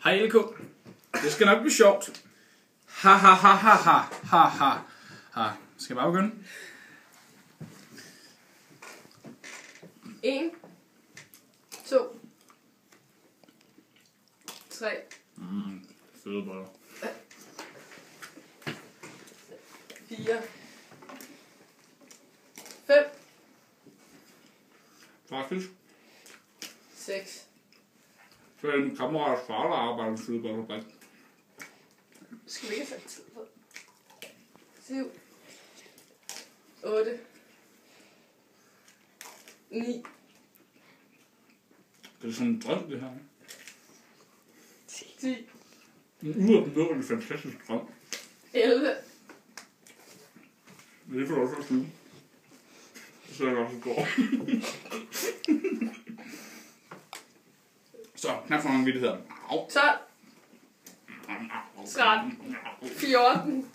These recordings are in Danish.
Hej LK. Det skal nok blive sjovt. Ha ha ha ha ha ha ha ha. Skal jeg bare begynde? 1, 2, 3. Fede boller. 4, 5, Faktisk. 6. Så er en kammerats far, der arbejder med fede boller. Skal vi ikke have sat tid på? 7, 8, 9. Det er sådan en drøm, det her. 10, En uopnåelig fantastisk drøm. 11. Men det får du også at flyve. Så er det også går. Så, knap for mange vittigheder. 12, 13, 14,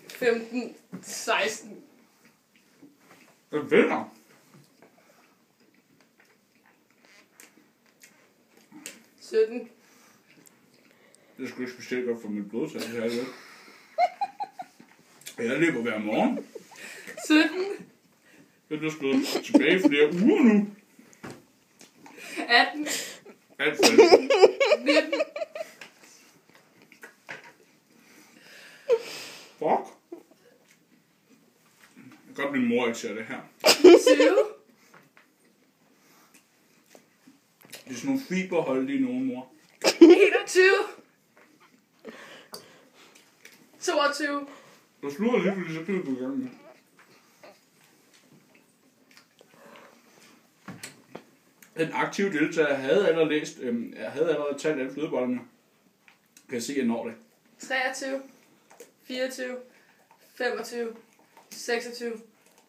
15, 16, Det vinder. 17, Det er sgu ikke specielt godt for mit blodtal, det her, ikke? Jeg løber hver morgen. 17, Jeg bliver slået tilbage i flere uger nu. 18, Alt faldt. 19, Fuck. Jeg kan godt min mor ikke ser det her. 20, Det er sådan nogle fiberholdige nogen, mor. 21, 22, Du slutter lige, fordi så bliver du i gang med. Den aktive deltager havde allerede talt alle flødebollerne. Kan jeg se, at jeg når det. 23, 24, 25, 26,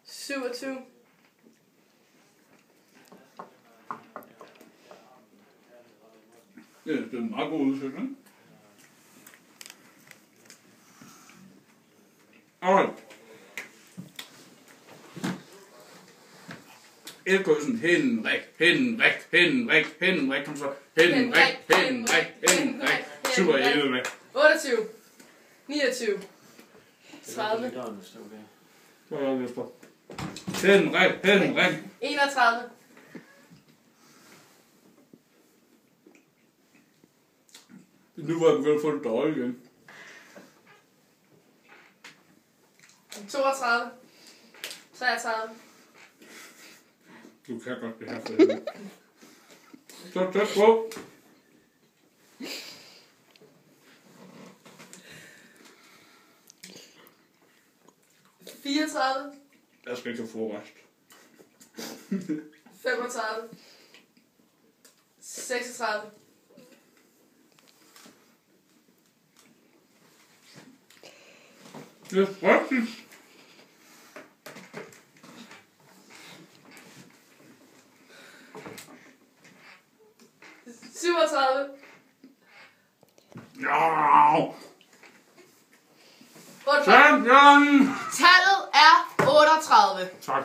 27, Det er en meget god udsøgning, ikke? Alright. Elkøsen, Henrik, kom så. Henrik. Super, jeg er med. 28, 29, 30, Hvad er det efter? Henrik. 31, Nu var jeg begyndt at få det dårligt igen. 32, 33, Du kan godt det her for helvede. Så tæt på. 34, Jeg skal ikke have forrest. 35, 36, Det er frygteligt. 37, Ja. 38. Champion! Tallet er 38. Tak.